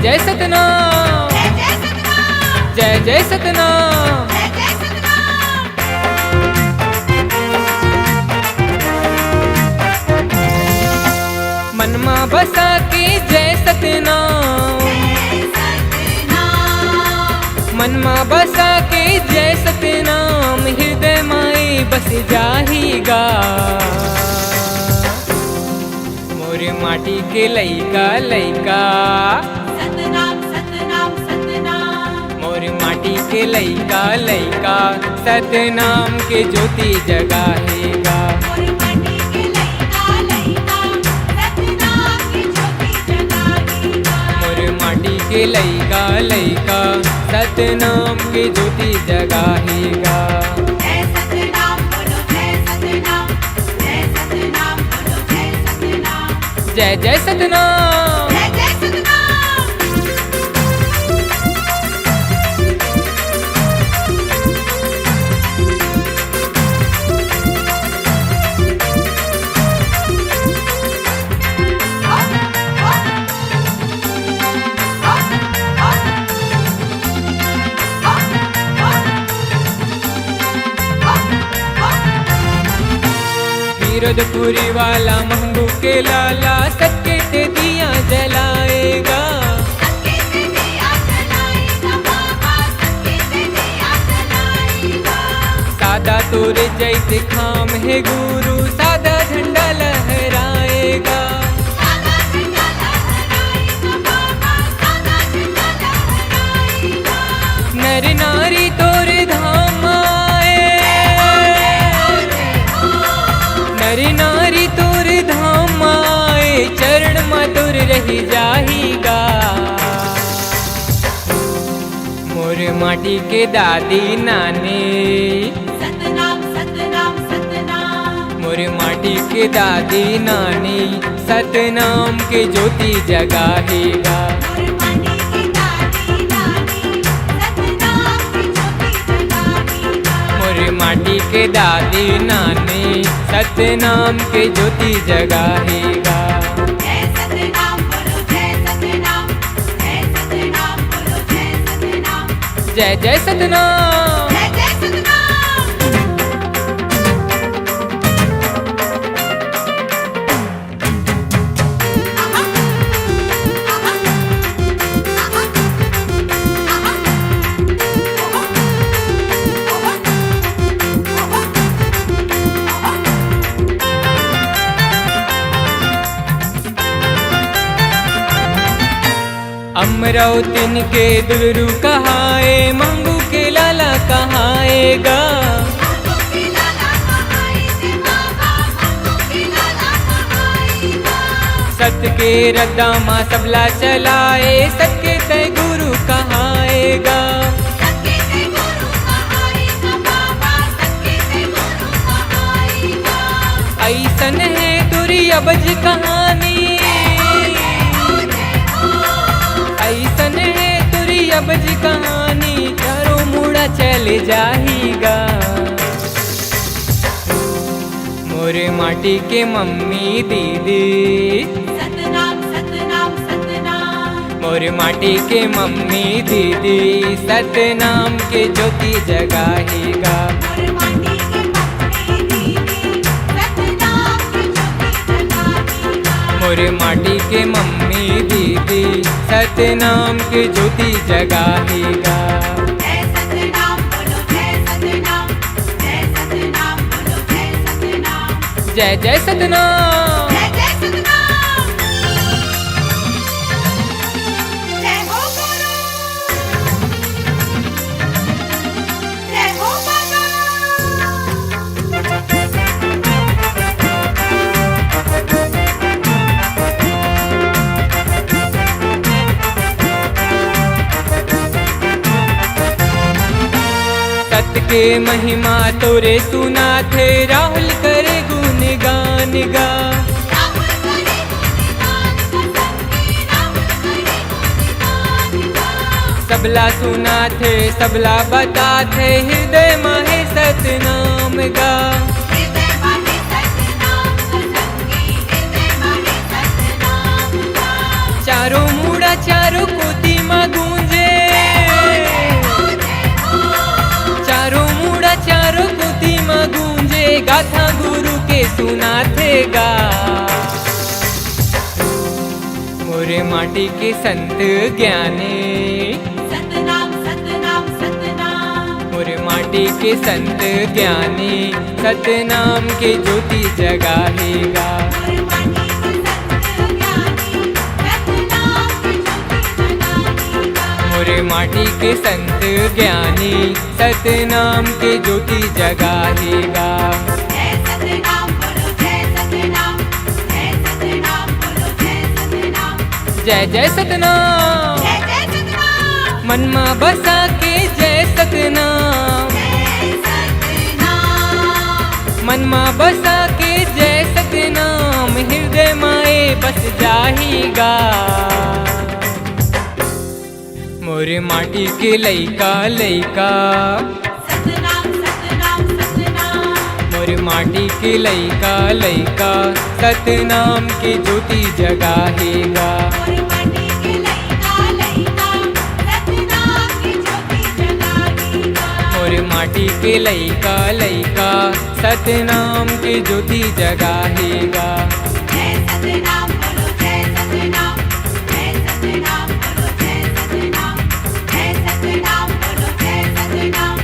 जय सतनाम, जय जय सतनाम। मनमा बसा के जय सतनाम, मनमा बसा के जय सतनाम, हृदय माई बस जाहीगा। मोरे माटी के लइका लइका, सतनाम सतनाम सतनाम। मोरे माटी के लइका लइका, सतनाम के ज्योति जगाहेगा। मोरे माटी के लइका लइका, सतनाम की ज्योति जगाएगा। मोरे माटी के लइका लइका, सतनाम के ज्योति जगाहेगा। जय सतनाम बोलो जय सतनाम, जय सतनाम बोलो जय सतनाम। जय जय सतनाम। जय जय सतनाम। विरोधपुरी वाला मंगू के लाला, सबके ते दिया जलाएगा। सबके ते दिया जलाएगा बाबा, सबके ते दिया जलाएगा। सादा तोरे जैसे खाम है गुरु, सादा झंडा लहराएगा। सादा झंडा लहराएगा बाबा, सादा झंडा लहराएगा। नर नारी तोरे धाम आए, नर नारी तोरे धाम आए, चरण मधुर रही जाहीगा। मोरे माटी के दादी नानी, सतनाम सतनाम सतनाम। मोरे माटी के दादी नानी, सतनाम के ज्योति जगाहेगा। मोरे माटी की दादी नानी, सतनाम की ज्योति जगाएगा। मोरे माटी के दादी नानी, सतनाम के ज्योति जगाहेगा। जय सतनाम बोलो जय सतनाम, जय सतनाम बोलो जय सतनाम। जय जय सतनाम। जय जय सतनाम। अमरावतीन के दुलरू कहाए, मंगू के लाला कहाएगा। मंगू के लाला कहाएगा बाबा, मंगू के लाला कहाएगा। सत के रद्दा माँ सबला चलाए, सत्य तय गुरु कहाएगा। सबके ते गुरु कहाएगा बाबा, सबके ते गुरु कहाएगा। ऐसन है तुरी अबज कहानी, ऐसन है तुरी अबज कहानी, चारों मुड़ा चल जाहीगा। मोरे माटी के मम्मी दीदी, सतनाम सतनाम सतनाम। मोरे माटी के मम्मी दीदी, सतनाम के ज्योति जगाहेगा। मोरे माटी के मम्मी दीदी, सतनाम की ज्योति जगाएगा। मोरे माटी के मम्मी दीदी, सतनाम के ज्योति जगाहेगा। जय सतनाम बोलो जय सतनाम, जय सतनाम बोलो जय सतनाम। जय जय सतनाम। जय जय सतनाम। जय हो गुरु, जय हो बाबा। सत के महिमा तोरे सुना थे, राहुल करे गुणगान गा। राहुल करे गुणगान का संगी, राहुल करे गुणगान का। सबला सुना थे सबला बता थे, हृदय माहे सतनाम गा। हृदय माहे सतनाम का संगी, हृदय माहे सतनाम का। चारों मुड़ा चारों को गाथा गुरु के सुनाथेगा। मोरे माटी के संत ज्ञानी, सतनाम सतनाम सतनाम। मोरे माटी के संत ज्ञानी सतनाम के ज्योति जगाएगा। मोरे माटी के संत ज्ञानी सतनाम की ज्योति जगाएगा। मोरे माटी के संत ज्ञानी सतनाम के ज्योति जगाएगा। जय सतनाम बोलो जय सतनाम, जय सतनाम बोलो जय सतनाम, जय जय सतनाम, जय जय सतनाम, मन में बसा के जय सतनाम, जय सतनाम। मन में बसा के जय सतनाम हृदय माए बस जाहीगा। मोरे माटी के लइका लइका, सतनाम सतनाम सतनाम। मोरे माटी के लइका लइका सतनाम के ज्योति जगाएगा। मोरे माटी के लइका लइका सतनाम की ज्योति जगाएगा। मोरे माटी के लइका लइका सतनाम के ज्योति जगाएगा। जय सतनाम बोलो जय सतनाम, जय सतनाम बोलो जय सतनाम, जय सतनाम बोलो जय सतनाम,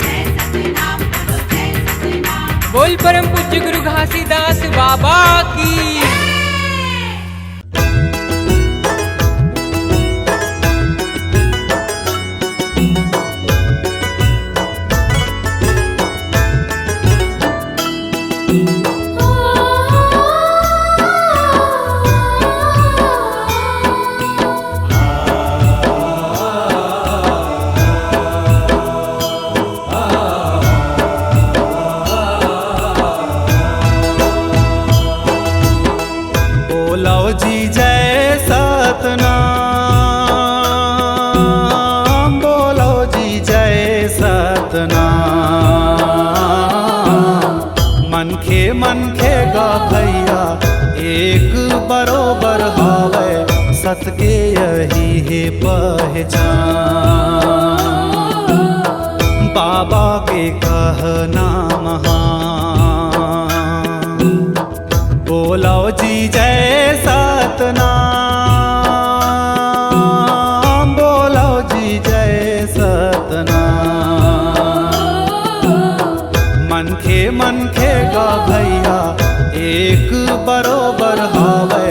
जय सतनाम बोलो जय सतनाम। बोल परम पूज्य गुरु घासीदास बाबा की। बोलो जी जय सतनाम, बोलो जी जय सतनाम। मन खे गा भैया एक बरोबर हावे, सत के यही है पहचान। बाबा के कहना महान, बोलो जी जय सतनाम, बोलो जी जय सतनाम। मन खे गा भैया एक बरोबर हावे,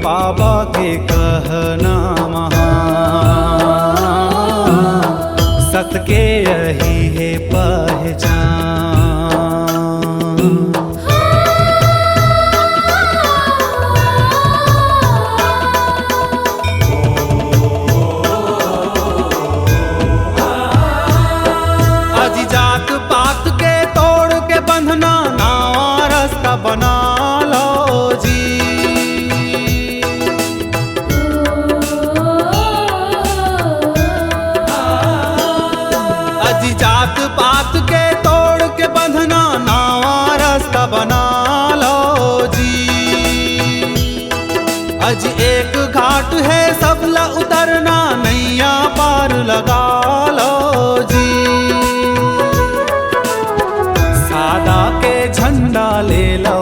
बाबा के कहना महान। सत के यही है पहचान। जात पात के तोड़ के बंधना नवा रास्ता बना लो जी। अजी जात पात के तोड़ के बंधना नवा रास्ता बना लो जी। अज एक घाट है सबला उतरना, नैया पार लगा लो जी। सादा के झंडा ले लो,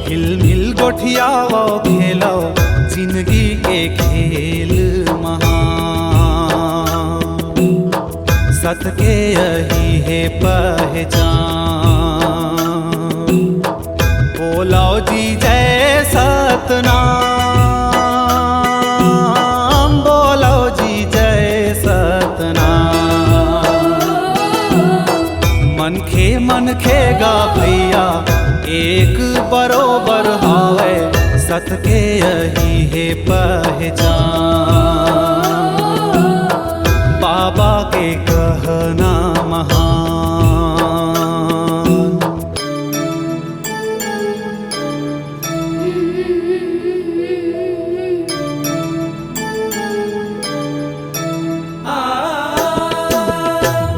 हिल मिल गोठियाओ खेलो, जिंदगी के खेल महान। सत के यही है पहचान। बोलो जी जय सतनाम, बोलो जी जय सतनाम। मन खे गा भैया एक बरोबर हावे, सत के यही है पहचान। बाबा के कहना महान।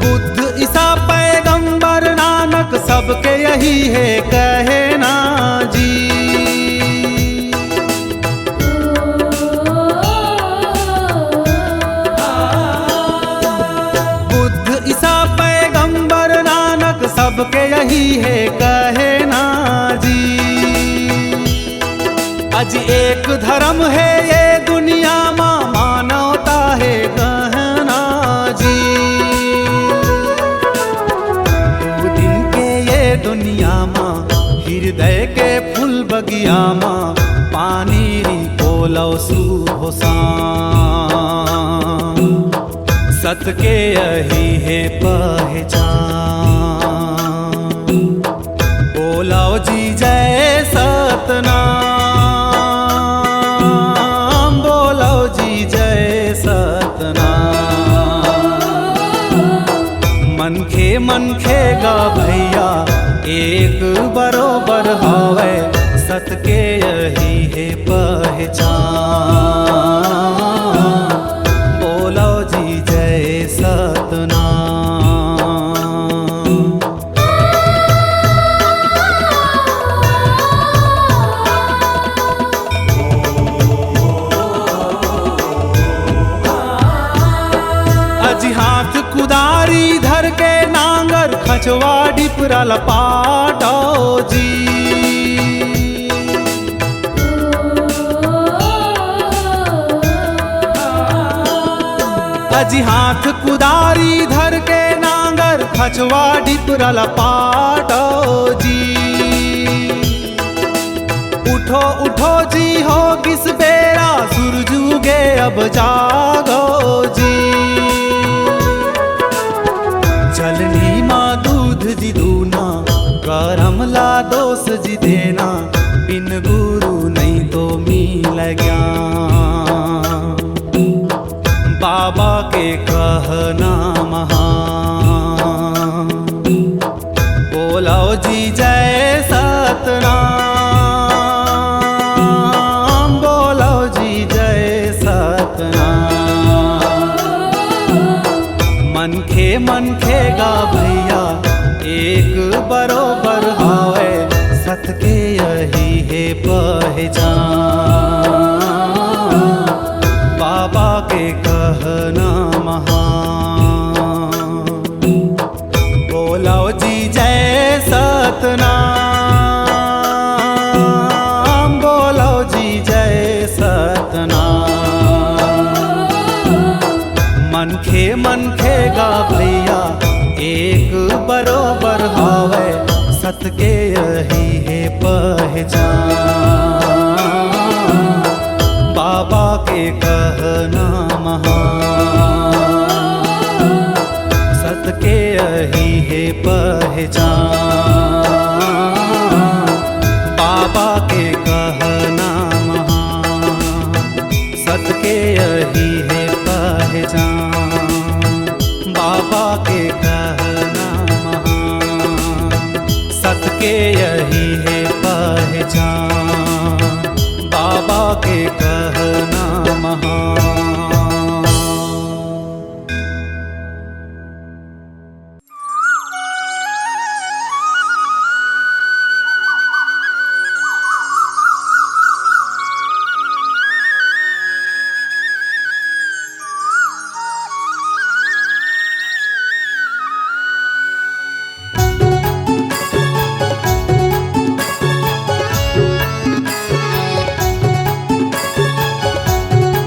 बुद्ध ईसा पैगंबर नानक सबके यही है कहना जी। बुद्ध ईसा पैगंबर नानक सबके यही है कहना अज एक धर्म है ये दुनिया मां मानवता है गहना जी। दो दिन के ये दुनिया मां हृदय के फूल बगिया मां पानी बोलो सुभोसा सत के यही है पहचान। बोलो जी जय सतनाम, बोलो जी जय सतनाम। मन खे गा भैया एक बरोबर हावे सत के यही है पहचान। बोलो जी जय सतनाम। अज हाथ कुदारी धर के नांगर खचवा डिपरा लपाटो जी। अज हाथ कुदारी धर के नांगर खचवा डिपरा लपाटो जी। उठो उठो जी हो किस बेरा सूरज उगे अब जागो जी। चलनी माँ दूध जी दूना गरम ला दोस जी देना। बिन गुरु नहीं तो मिल ज्ञान। बाबा के कहना महान। बोलो जी जय सतनाम, बोलो जी जय सतनाम। मन खे गा भैया एक बरोबर हावे सत के यही है पहचान। बाबा के कहना महान। बोलो जी जय सतनाम, बोलो जी जय सतनाम। मन खे गा भैया एक बरोबर हावे सत के यही है पहचान। बाबा के कहना महान। सत के यही है पहचान। बाबा के कहना महान। सत के यही है पहचान। बाबा के कहना महान। सत के यही है पहचान। बाबा के कहना महान।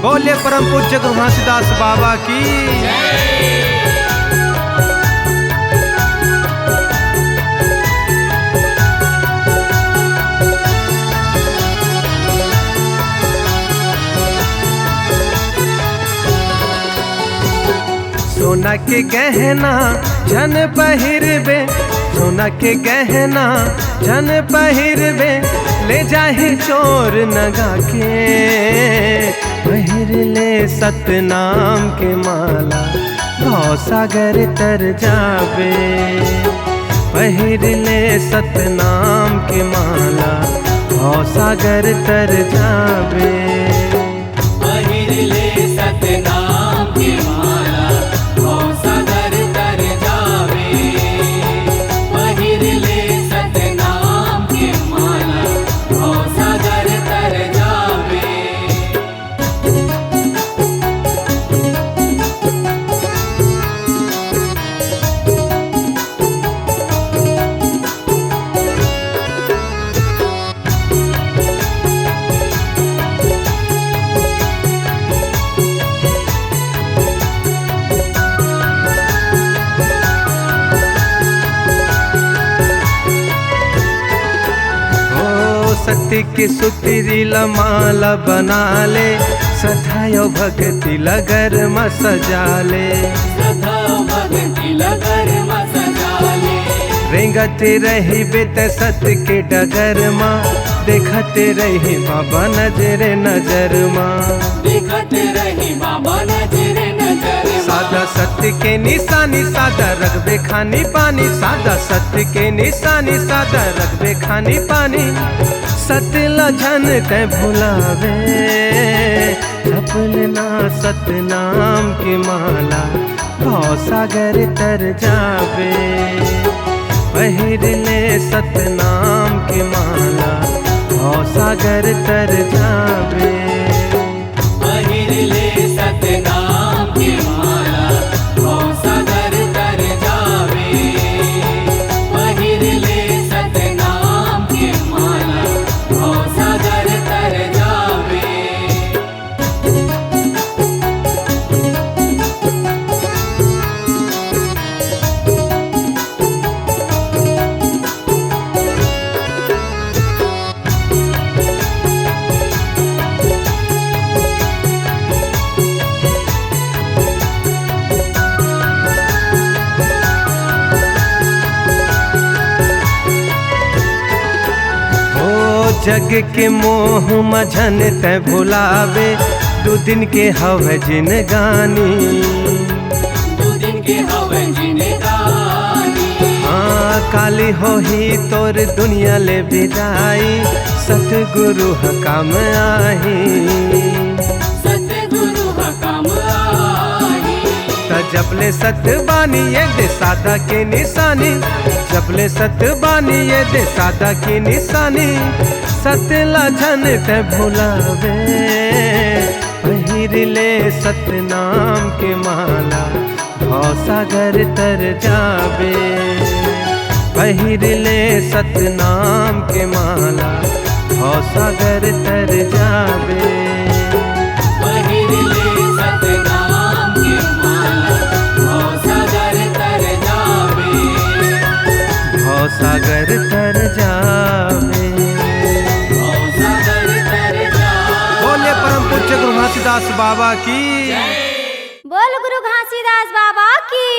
बोले परम पूज्य गुरु घासीदास बाबा की। सोना के गहना झन पहिरबे, सोना के गहना झन पहिरबे, ले जाहे चोर नगा के। पहिर ले सतनाम के माला, भव सागर तर जाबे। पहिर ले सतनाम के माला, भव सागर तर जाबे। पहिर ले सतनाम की माला, भव सागर तर जावे। पहिर ले सतनाम की माला, भव सागर तर जावे। सत्य के सुतरी माला बना ले, सधायो भक्ति लगर म सजा ले। रेंगते रही बेत सत्य के डगर माँ, देखते रही बाबा नजरे नजर माँ। सादा सत्य के निशानी सादा रखबे खानी पानी, सादा सत्य के निशानी सादा रखबे खानी पानी। सत्य लजन ते भुलावे, जपना सत्य नाम की माला, भव सागर तर जावे। पहिर ले सत्य नाम की माला, भव सागर तर जावे। पहिर ले सत्य नाम की माला, भव सागर तर जावे। पहिर ले सत्य नाम की माला, भव सागर तर जावे। जग के मोह मझन ते भुलावे, दो दिन के हवे जिन गानी। हाँ काली हो ही तोर दुनिया ले विदाई, सतगुरु हकाम आही। जबले सत्य बानी ये दे सादा की निशानी, जबले सत्य बानी ये दे सादा की निशानी। सत्य लजन ते भुलावे, पहिर ले सत्य नाम की माला, भव सागर तर जावे। पहिर ले सत्य नाम की माला, भव सागर तर जावे। पहिर ले सत्य नाम की माला, भव सागर तर जावे। भव सागर तर जावे। भव सागर तर जावे। बोले परम पूज्य गुरु घासीदास बाबा की। बोल गुरु घासीदास बाबा की।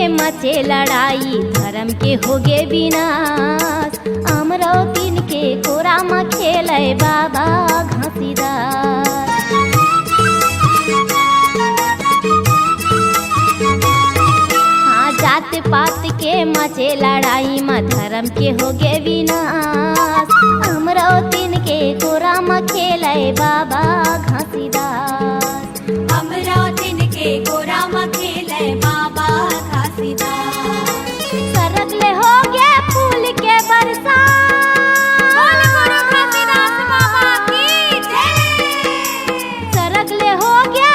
मचे लड़ाई धर्म के होगे विनाश। अमरौतीन के कोरा में खेले बाबा घासीदास। हाँ जात पात के मचे लड़ाई में धर्म के होगे विनाश। अमरौतीन के कोरा में खेले बाबा घासीदास। अमरौतीन के कोरा में खेले बाबा घासीदास। सरगले हो गए फूल के बरसा। बोल गुरु घासीदास बाबा की जय। सरगले हो गए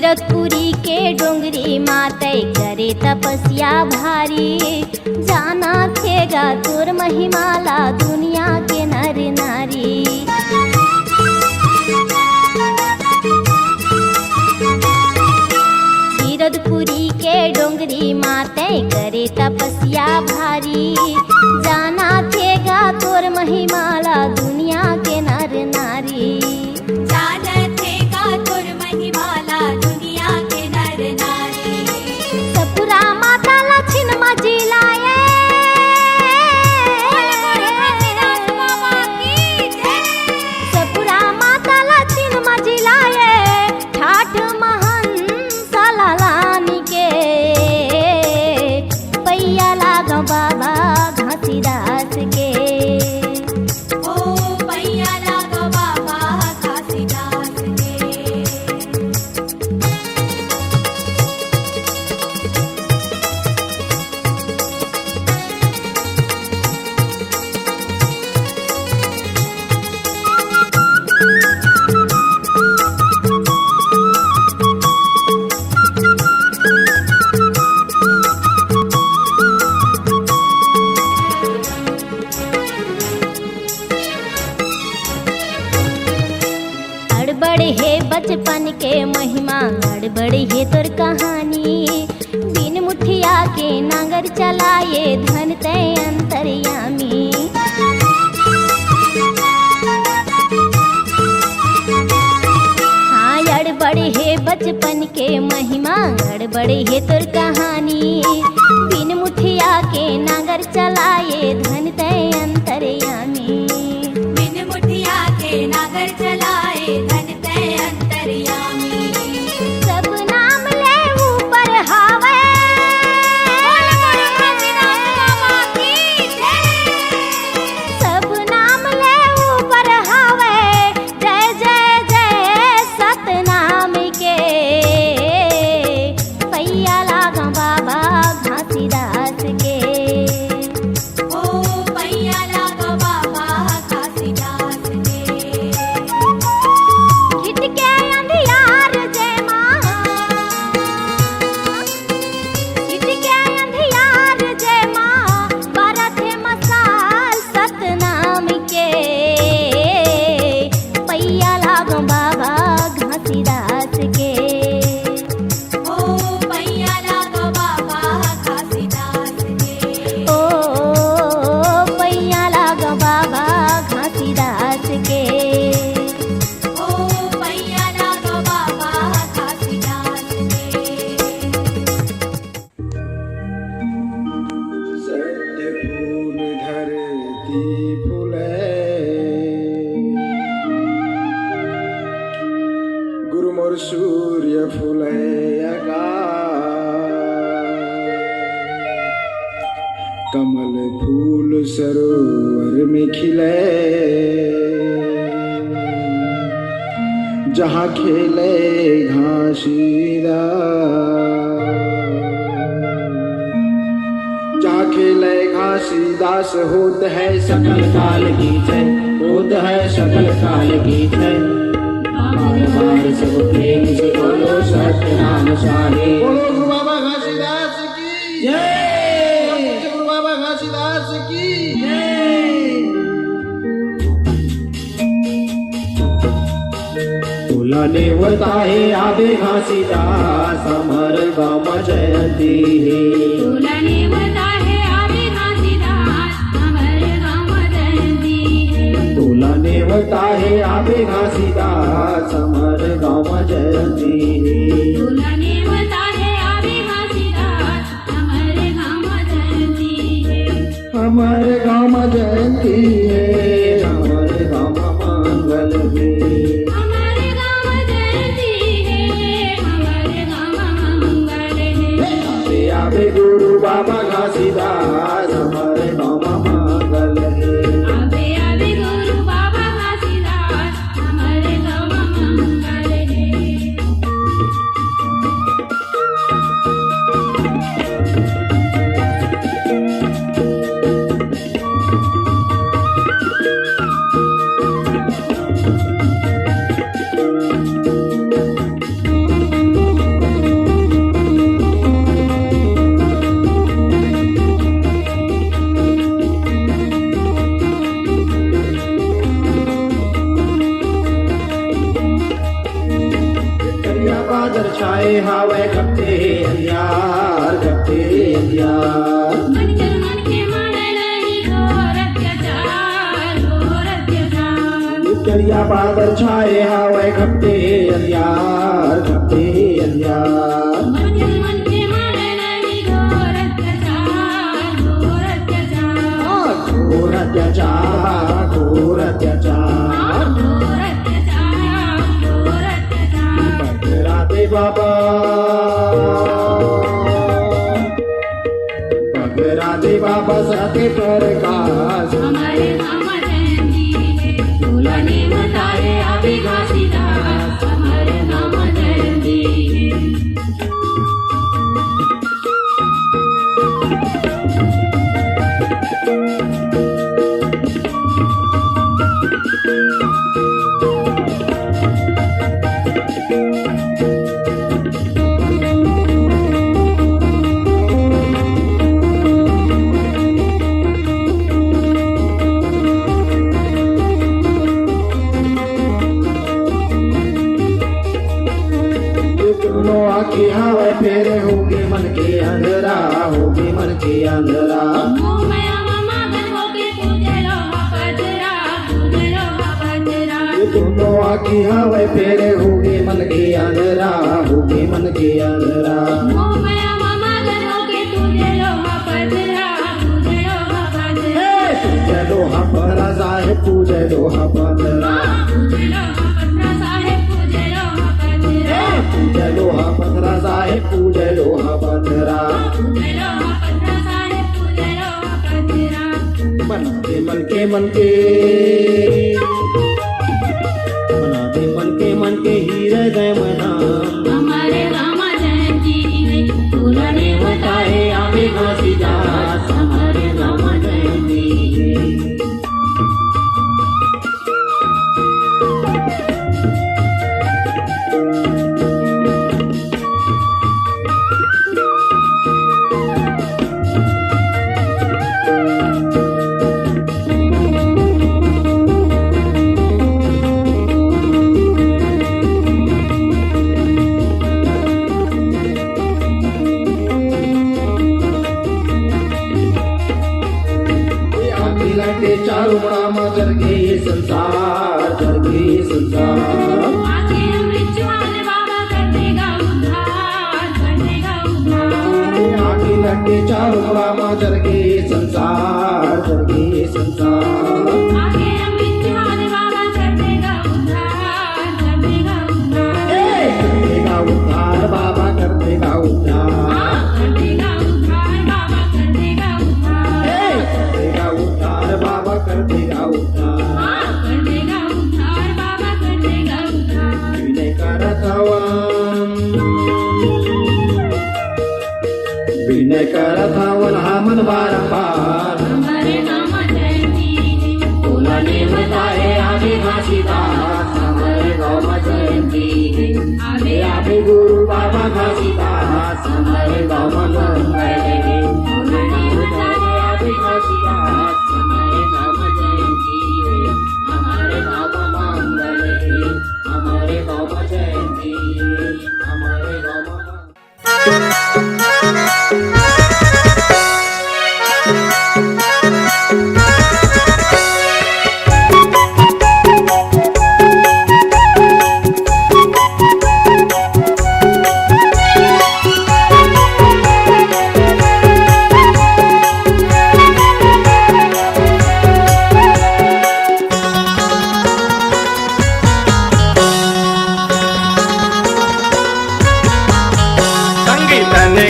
तीरथपुरी के डोंगरी माते करे तपस्या भारी, जाना थेगा तोर महिमाला दुनिया के नर नारी। तीरथपुरी के डोंगरी माते करे तपस्या भारी, जाना थेगा तोर महिमाला दुनिया के नर नारी। जानत हेगा तोर महिमाला दुनिया के नर नारी। सपुरा माता लछिन मजिलाए, सपुरा माता लछिन मजिलाए, ठाठ महन सलालानी के, पैया लाग बाबा घासीदास के। ओ पैया लाग बाबा घासीदास के। गड़बड़ है बचपन के महिमा, गड़बड़ है तोर कहानी, बिन मुठिया के नांगर चलाए धन तय अंतर्यामी। हाँ गड़बड़ है बचपन के महिमा, गड़बड़ है तोर कहानी, बिन मुठिया के नांगर चलाए धन तय अंतर्यामी। बिन मुठिया के नागर चलाए धन तय अंतर्यामी। सब नाम ले ऊपर हावे, सब नाम ले ऊपर हावे, जय जय जय सतनाम के, पैया लागा बाबा घासीदास के। ओ पैया लाग बाबा घासीदास के। घिट के अंधियार जय माँ, घिट के अंधियार जय माँ, बरत मसाल सतनाम के, पैया लाग बाबा घासीदास के। ओ पैया लाग बाबा घासीदास के। ओ पैया लाग बाबा घासीदास के। ओ पैया लाग बाबा घासीदास के। सत्य फूल धरती फूले, गुरु मोर सूर्य फूले आकाश। कमल फूल सरोवर में खिले, जहाँ खेले घासीदास। जहाँ खेले घासीदास होत है सकल काल की जय, होत है सकल काल की जय। बार बार सब प्रेम से बोलो सत्य नाम सारे। बोलो गुरु बाबा घासीदास की जय, गुरु बाबा घासीदास की जय। तुला नेवता है आबे घासीदास, अमर गाम जयंती है। तुला नेवता है आवे घासीदास, अमर गाम जयंती है। तुला नेवता है आबे घासीदास, अमर गाम जयंती है। तुला नेवता है आवे घासीदास, अमर गाम जयंती है। अमर गाम जयंती है, अमर गाम मंगल है। अमर गाम जयंती है, अमर गाम मंगल है। आबे आबे गुरु बाबा घासीदास, अमर गाम मंगल है। आवे आवे गुरु बाबा घासीदास, अमर गाम मंगल है। छाए हावे कपते अंधियार कपते अंधियार मन के माने नहीं घोर अत्याचार दरिया बादल छाए हावे कपते अंधियार कपते अंधियार मन के माने नहीं घोर अत्याचार घोर अत्याचार घोर अत्याचार राधे बाबा राधे बाबा साथे प्रकाश हमारे मामा जयंती फूलाने मतारे अभी घासीदास हमारे मामा जयंती दोनों आँखें हावे फेरे होगी मन के अंधेरा होगी मन के अंधेरा दोनों आँखें हावे फेरे होगी मन के अंधेरा होगी मन के अंधेरा पूजे लोहा परा साहेब पूजे लोहा पतरा पूजे लोहा पतरा साहेब पूजे लोहा पतरा मन के मन के हीरे गए मना हमारे रामा जयंती फूलाने बताए आवे घासीदास हमारे रामा जयंती चारों बड़ा मजर के संसार जर के संसार आके अमृत वाले बाबा कर देगा उद्धार आगे लगे चारों बड़ा मजर के संसार जर के संसार आके अमृत वाले बाबा कर देगा उद्धार कर देगा उद्धार बाबा कर देगा उद्धार कर देगा उद्धार बाबा कर देगा उद्धार कर देगा उद्धार बाबा कर देगा उद्धार कर देगा उद्धार बाबा कर देगा उद्धार विनय करत हवन हमन बारंबार हमारे रामा जयंती फूलाने बताए आवे घासीदास हमारे रामा जयंती आवे आवे गुरु बाबा घासीदास हमारे रामा जयंती फूलाने बताए आवे घासीदास हमारे रामा जयंती हमारे रामा मंगल हमारे रामा जयंती हमारे रामा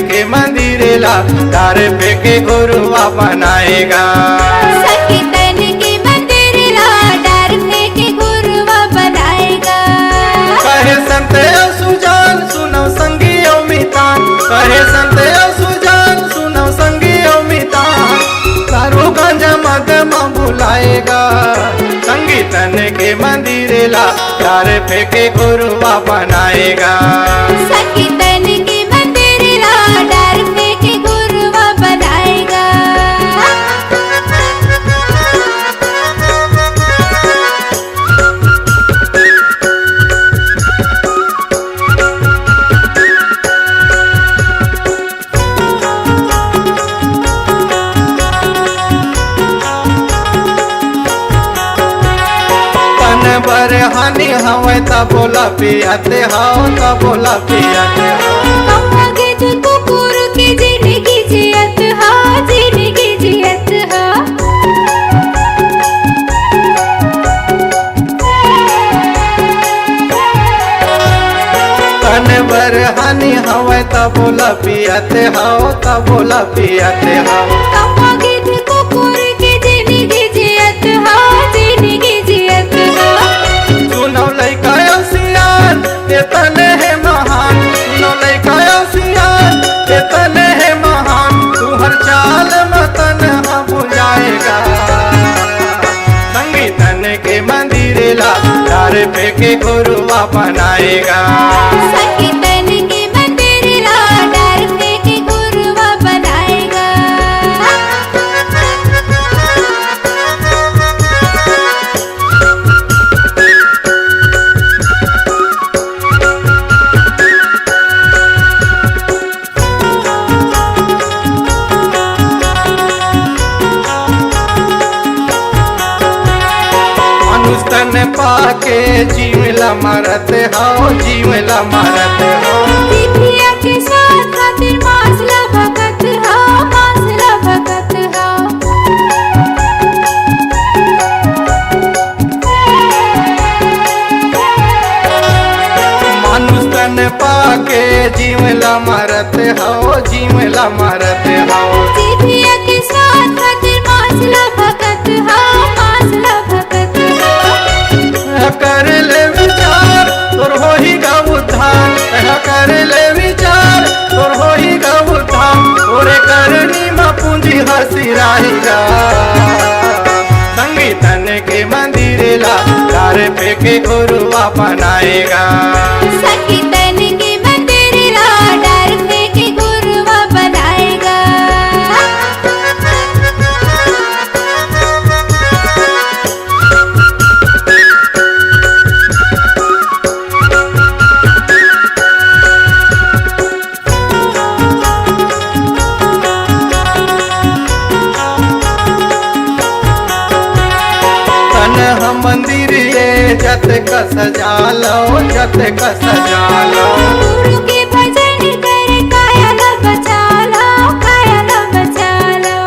के मंदिर ला तार पे के गुरुआ बनाएगा संकीर्तन के मंदिर ला डार पे के गुरुआ बनाएगा कहे संत सुजान सुनो संगी मितान कहे संत सुजान सुनो संगी मितान सारो गांजा मद में बुलाएगा संकीर्तन के मंदिर ला तार पे के गुरुआ बनाएगा संकीर्तन के मंदिर ला डार पे के गुरुआ बनाएगा बर हानि हवे त बोला पियाते हाओ त बोला पियाते हाओ। आगे जो कुकुर की जिंदगी जियत हा, जिंदगी जियत हा। तन बर हानि हवे त बोला पियाते हाओ त बोला पियाते हाओ। आगे जो कुकुर की जिंदगी जियत हा, जिंदगी जियत हा। सुनो लइका होशियार ये तने है महान, सुनो लइका होशियार ये तने है महान, तू हर चाल मतन हाँ बुझाएगा। संगीतन के मंदिर ला डार पे के गुरुआ बनाएगा। संगीतन के मंदिर ला डार पे के गुरुआ बनाएगा। मनुष्यन पाके जीवला मरते हो, जीवला मरते हो। दिव्या के साथ खातिर मासला भगत हा, मासला भगत हा। मनुष्यन पाके जीवला मरते हो, जीवला मरते हो। दिव्या के साथ खातिर मासला भगत हा, मासला भगत हा। कर ले विचार तोर होही गा उद्धार, कर ले विचार तोर होही गा उद्धार, तोरे करनी मा पूंजी हसी रहेगा। संगीतन के मंदिर ला डार पे के गुरुआ बनाएगा। संगीतन के मंदिर ला डार पे के गुरुआ बनाएगा। तन हम मंदिर ये जत का सजा लो, जत का सजा लो। गुरु के भजन कर काया ला बचा लो, काया ला बचा लो।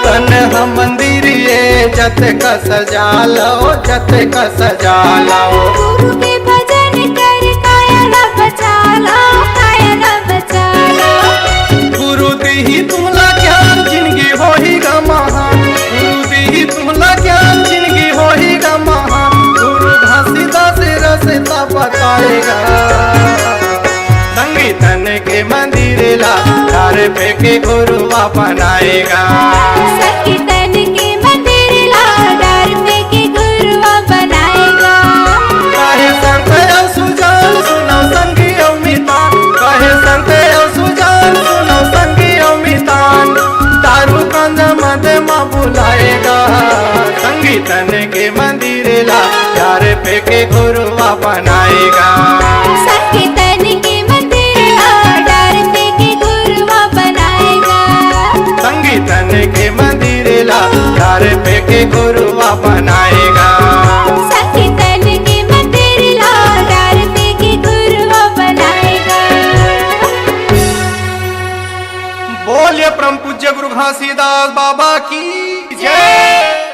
तन हम मंदिर ये जत का सजा लो, जत का सजा लो। गुरु के भजन कर काया ला बचा लो, काया ला बचा लो। गुरु दी तुमला ज्ञान जिंदगी होही गा महान, गुरु दी तुमला ज्ञान जिंदगी होही गा महान, गुरु घासीदास रसता बताएगा। संगीतन के मंदिर ला डार पे के गुरुआ बनाएगा। संगीतन के मंदिर ला डार पे के गुरुआ बनाएगा। कहे संत सुजान सुनो संगी अमितान, कहे संत सुजान सुनो संगी अमितान, दारू कंद मद मा बुलाएगा। संगीतन के मंदिर ला डार पे के गुरुआ बनाएगा। संगीतन के मंदिर ला डार पे के गुरुआ बनाएगा। संगीतन के मंदिर ला डार पे के गुरुआ बनाएगा। संगीतन के मंदिर ला डार पे के गुरुआ बनाएगा। बोलिए परम पूज्य गुरु घासीदास बाबा की जय।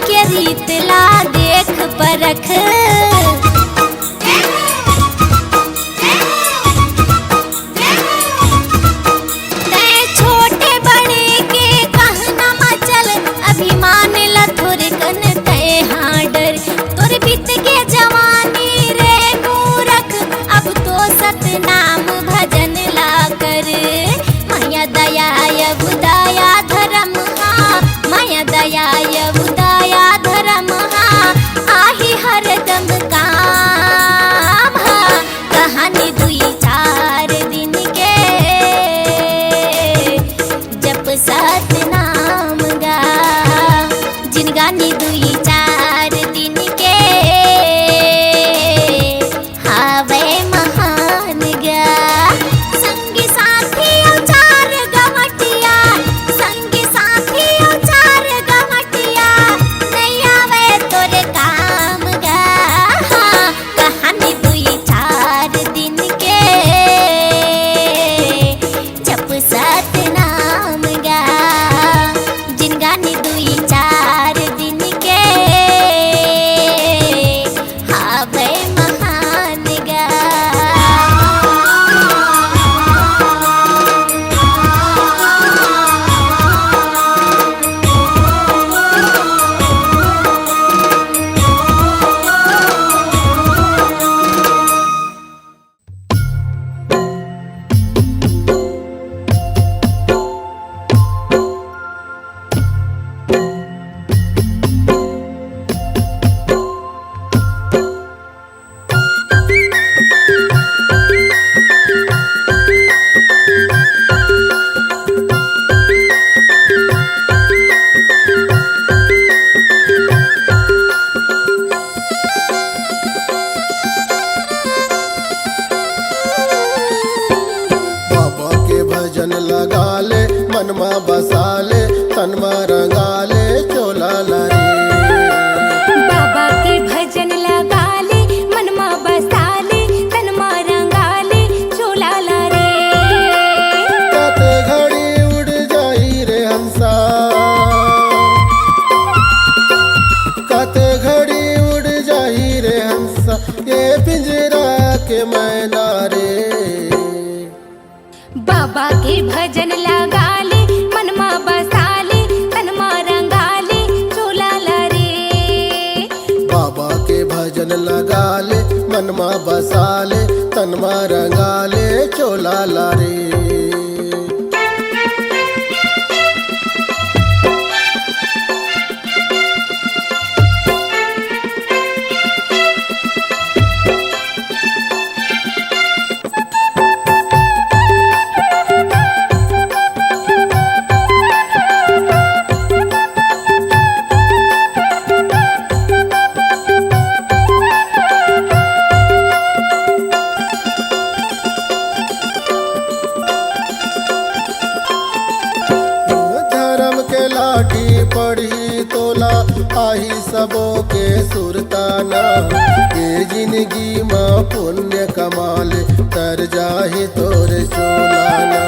के रीतला देख परख। छोटे बड़े के कहना मचल अभिमान लथुर कन तय हाँ डर। तोर बीत के जवानी रे मूरख अब तो सतनाम भजन ला कर। माया दया बुदाया धर्म हाँ, माया दया बुदाया धर्म हाँ, आही हरदम काम हाँ। कहानी दुई चार दिन के जप सतनाम गा। जिनगानी दुई चार दिन के हावे महान गा। संगी साथी चार गमटिया, संगी साथी चार गमटिया, नहीं आवे तोरे काम गा। कहानी दुई चार दिन के जप सतनाम गा। जिनगानी दुई चार दिन के हावे महान गा। बाबा के भजन लगा ले मनमा बसा ले तनमा रंगा ले चोला लारी। बाबा के भजन लगा ले मनमा बसा ले तनमा रंगा ले चोला ला रे। कत घड़ी उड़ जाई रे हंसा, कत घड़ी उड़ जाई रे हंसा, ये पिंजरा के मैना रे। बाबा के भजन लगा ले मनमा बसा ले तनमा रंगा ले चोला ला रे। बाबा के भजन लगा ले मनमा बसा ले तनमा रंगा ले चोला लारी। धर्म के लाठी पढ़ी तोला आही सबो के सुरताना। ये जिंदगी माँ पुण्य कमाल तर जाही तोर चोलाना।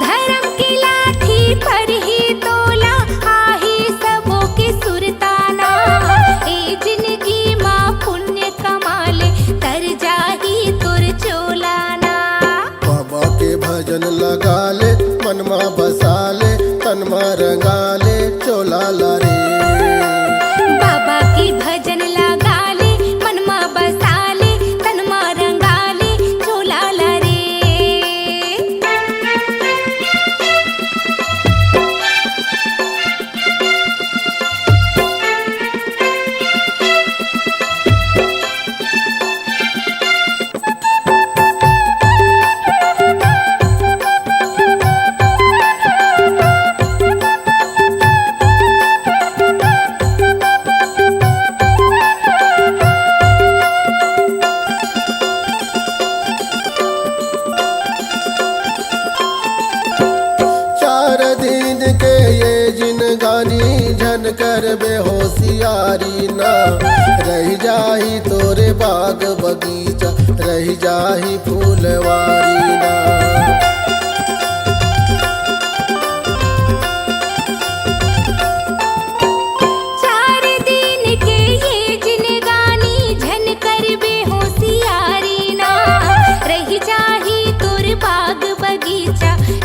धर्म की लाठी पर ही तोला आही सबों के सुरताना। ए जिंदगी माँ पुण्य कमाले तर जाही तुर चोलाना। बाबा के भजन लगा ले मनमा बसा ले तनमा रंगा ले चोला लारी। बाबा के भजन लगा ले मनमा बसा ले तनमा रंगा ले चोला ला रे। झन कर बेहोशियारी ना रह जाही तोरे बाग बगीचा रह जाही फूलवारी ना।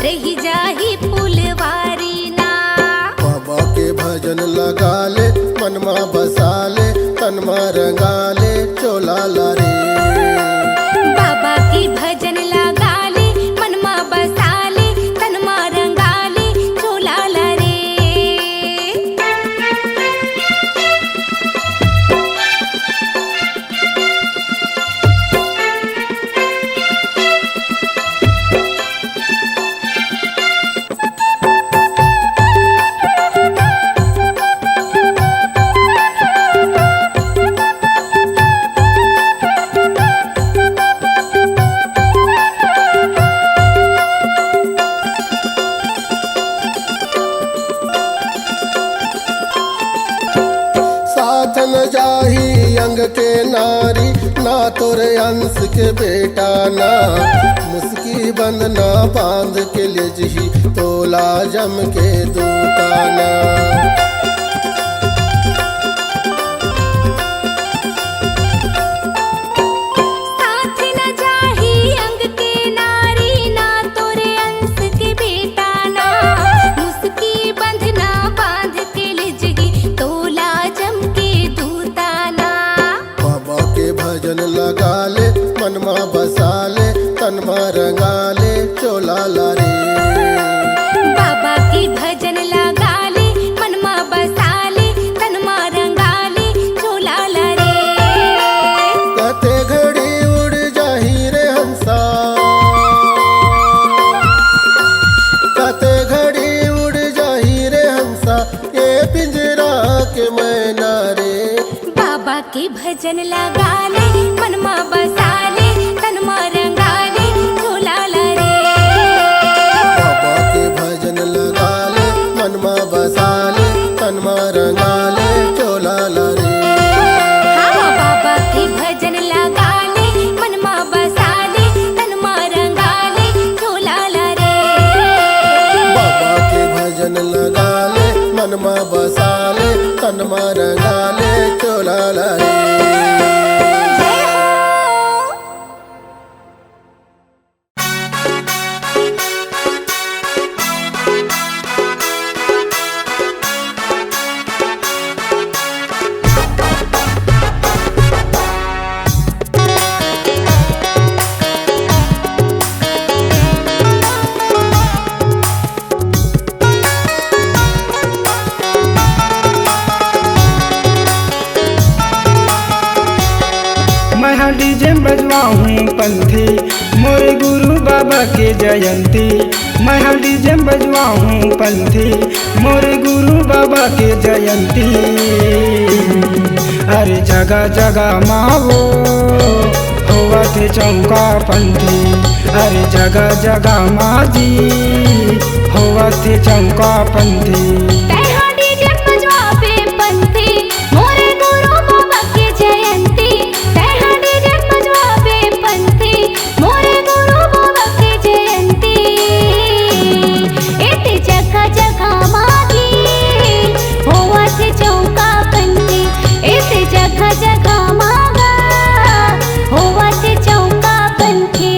रही जाही फुलवारी ना। बाबा के भजन लगा ले मनमा बसा ले तनमा रंगा ले चोला ला रे। बाबा की भजन लगा ले मनमा बसा ले तनमा रंगा ले चोला ला रे। साथ न जाही अंग के नारी ना तोरे अंश के बेटा ना। मुस्की बंद ना बांध के ले जही तोला जम के दूताना। साथ न जाही अंग के नारी ना तोरे अंश के बेटा ना। मुस्की बंध ना बांध के ले जगी तोला जम के दूताना। बाबा के भजन लगा ले मनमा बसा ले तनमा रंगा ले चोला ला रे। बाबा की भजन लगा ले मनमा बसा ले तनमा रंगा ले चोला ला रे। कते घड़ी उड़ जाही रे हंसा। कते घड़ी उड़ जाही रे हंसा ये पिंजरा के मैना रे। बाबा के भजन लगा ले मनमा बसा ले तनमा रंगा ले चोला ला रे। बाबा के भजन लगा ले मनमा बसा ले तनमा रंगा ले चोला ला रे। हाँ, बाबा के भजन लगा ले मनमा बसा ले तनमा रंगा ले चोला ला रे। बाबा के भजन लगा ले मनमा बसा ले तनमा रंगा ले चोला ला रे। जय हो। मैं डीजे बजवाऊँ पंथी मोरे गुरु बाबा के जयंती। मैं डीजे बजवाऊँ पंथी मोरे गुरु बाबा के जयंती। अरे जगह जगह मावो होवा थे चौका पंथी। अरे जगह जगह माजी होवा थे चौका पंथी। तैहा डीजे बजवावे पंथी मोरे गुरु बाबा के जयंती। तैहा डीजे बजवावे पंथी मोरे गुरु बाबा के जयंती। एते जगह जगह मागी होवा थे चौका पंथी। एते जगह जगह मागा होवा थे चौका पंथी।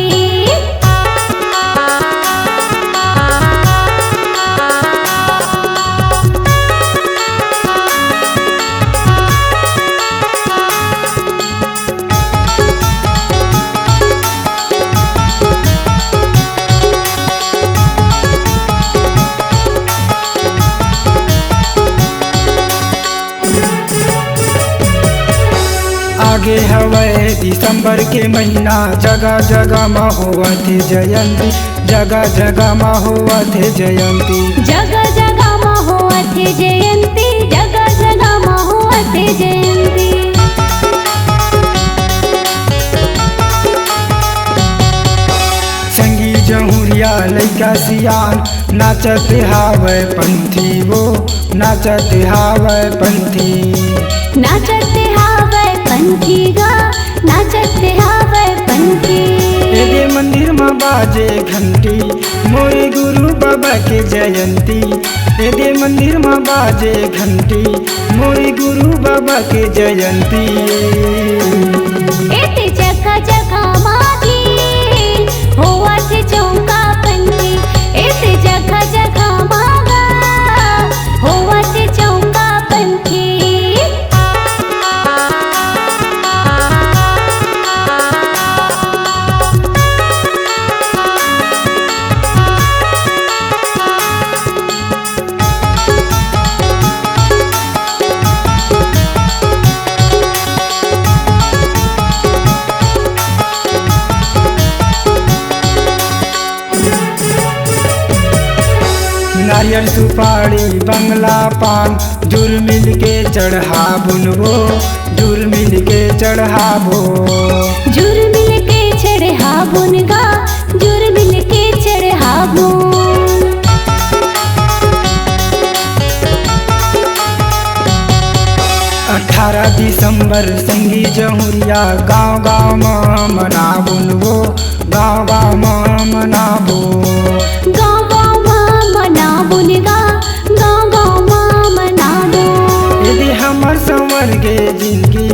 आगे हवे दिसंबर के महीना जगह जगह में होवा थे जयंती। जगह जगह में होवा थे जयंती। जगह जगह में होवा थे जयंती। जगह जगह में होवा थे जयंती। संगी जहुरिया लैका सियान नाचत हावे पंथी वो नाचत हावे पंथी। नाचते हावे पंथी गा नाचते हावे पंथी। एदे मंदिर में बाजे घंटी मोरे गुरु बाबा के जयंती। एदे मंदिर में बाजे घंटी मोरे गुरु बाबा के जयंती। एते जगह जगह मागी होवा थे चौका पंथी। नारियल सुपारी बंगला पान जुर मिल के चढ़ाबो जुर मिल के चढ़ाबो जुर मिल के चढ़ाबुन गा जुर मिल के चढ़ाबो 18 दिसंबर संगी जहुरिया गाँव गाँव में मनाबो गाँव गाँव में मनाबो गाँव गाँव में मनाबुन गा गाँव गाँव में मनाबो यदि हमर संवर के जिंदगी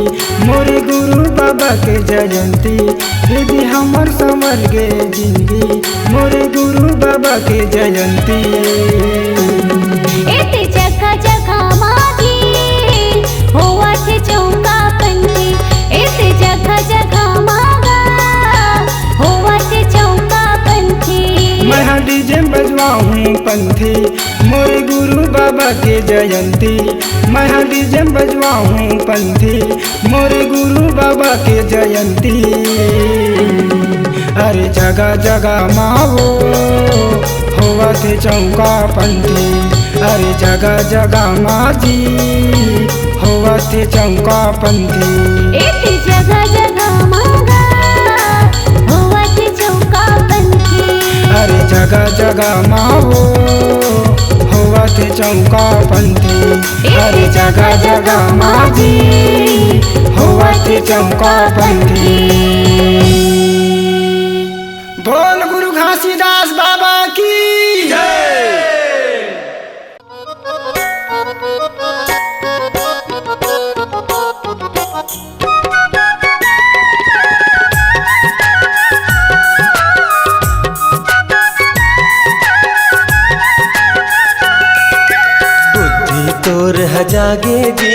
मोर गुरु बाबा के जयंती यदि हमर संवर के जिंदगी मोर गुरु बाबा के जयंती एते जगह जगह माजी होवा थे चौका पंथी एते जगह जगह मागा होवा थे चौका पंथी मैं डीजे बजवाऊं पंथी मोर गुरु बाबा के जयंती मैं डीजे बजवाऊं पंथी मोर गुरु बाबा के जयंती अरे जगह जगह मावो होवा थे चौका पंथी अरे जगह जगह माजी होवा थे चौका पंथी एते जगह जगह मागा होवा थे चौका पंथी अरे जगह जगह मावो होवा थे चौका पंथी अरे जगह जगह माजी होवा थे चौका पंथी बोल गुरु घासीदास बाबा की जय। तोर हजागे जी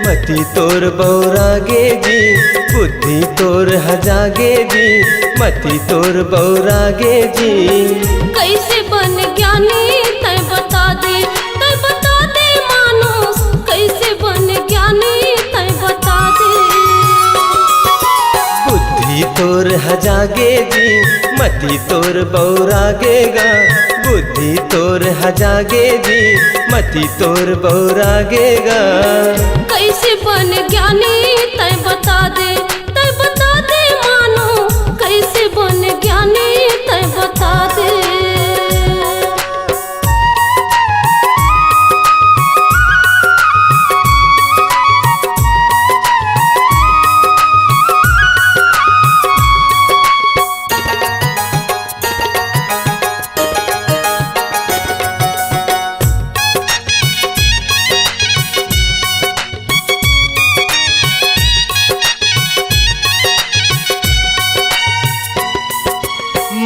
मती तोर बौरागे जी बुद्धि तोर हजागे जी मती तोर बौरागे जी कैसे बन ज्ञानी तय बता दे मानुस कैसे बन ज्ञानी तय बता दे बुद्धि तोर हजागे जी मती तोर बौरागेगा बुद्धि तोर हजागे जी मती तोर बौरागेगा कैसे बन ज्ञानी तय बता दे मानो कैसे बन ज्ञानी तय बता दे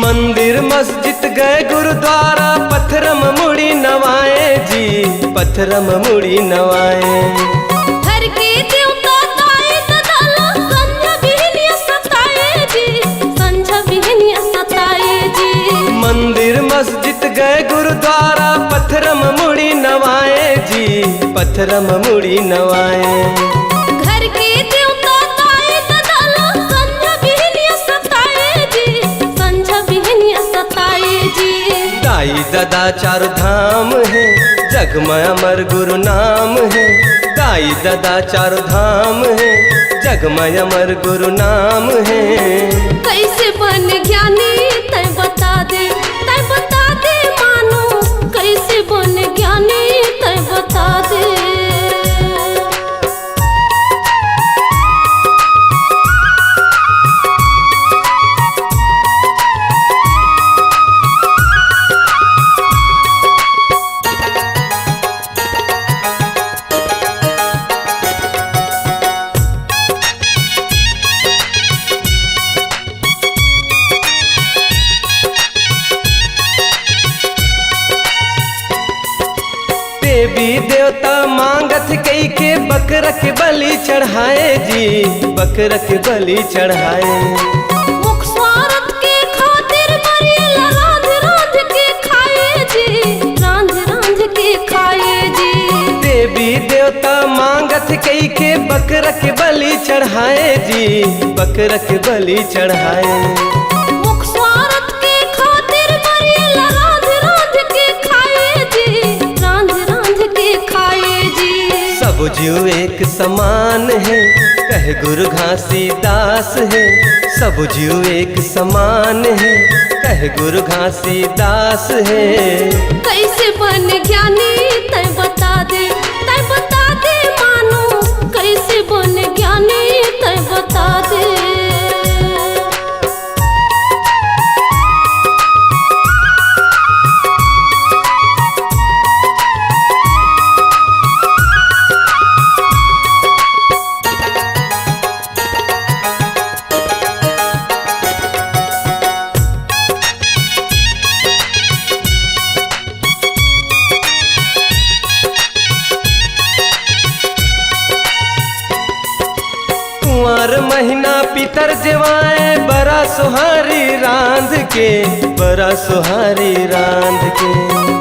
मंदिर मस्जिद गए गुरुद्वारा पत्थरम मुड़ी नवाए जी पत्थरम मुड़ी नवाए घर के देवता ताए ददाला संझ बिहनिया सताए जी संझ बिहनिया सताए जी मंदिर मस्जिद गए गुरुद्वारा पत्थरम मुड़ी नवाए जी पत्थरम मुड़ी नवाए घर के देवता ताए ददाला संझ बिहनिया सताए जी संझ बिहनिया सताए जी दाई दादा चार धाम है जग में अमर गुरु नाम है दाई दादा चार धाम है जग में अमर गुरु नाम है कैसे बन ज्ञानी तय बता दे मानो कैसे बन ज्ञानी तय बता दे देवी देवता मांगत कई के बकरा के बलि चढ़ाए जी बकरा के बलि चढ़ाए मुख स्वार्थ के खातिर मरियला रांध के खाए जी रांध के खाए जी देवी देवता मांगत कई के बकरा के बलि चढ़ाए जी बकरा के बलि चढ़ाए मुख स्वार्थ के खातिर मरियला रांध के खाए जी जीव एक समान है, कहे गुरु घासीदास है। सब जीव एक समान है, कहे गुरु घासीदास है। कैसे बन ज्ञानी तय बता दे मानो, कैसे बन ज्ञानी तय बता दे। कुंवर महीना पितर जेवाए, बड़ा सुहारी रांध के, बड़ा सुहारी रांध के।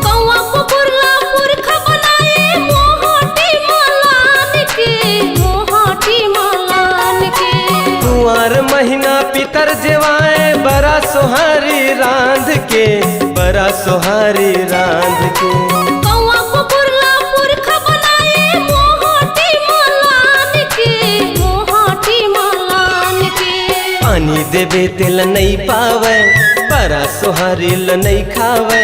कौवा को बुरला पुरखा बनाए, मोहाटी मलान के, मोहाटी मलान के। कुंवर महीना पितर जेवाए, बड़ा सुहारी रांध के, बड़ा सुहारी रांध के। कौवा को बुरला पुरखा बनाए, मोहाटी मलान के, मोहाटी मलान के। पानी देवे तेल नहीं पावे, बड़ा सुहारी ल नहीं खावे।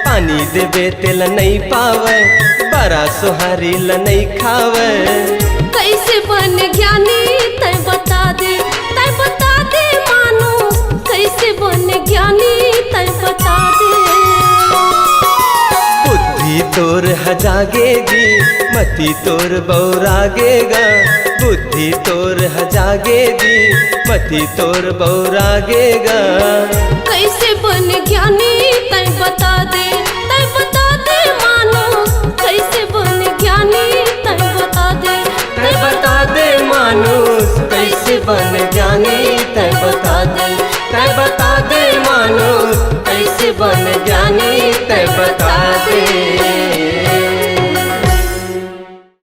पानी देवे तेल नहीं पावे, बड़ा सुहारी ल नहीं खावे। कैसे बन ज्ञानी तय बता दे मानो, कैसे बन ज्ञानी तय बता दे। बुद्धि तोर हजागेगी, मति तोर बौरागेगा। बुद्धि तोर हजागेगी, मति तोर बौरागेगा। कैसे बन ज्ञानी तय बता दे मानो, कैसे बन ज्ञानी तय बता दे मानुष, कैसे बन ज्ञानी तय बता दे मानुष, कैसे बन ज्ञानी तय बता दे।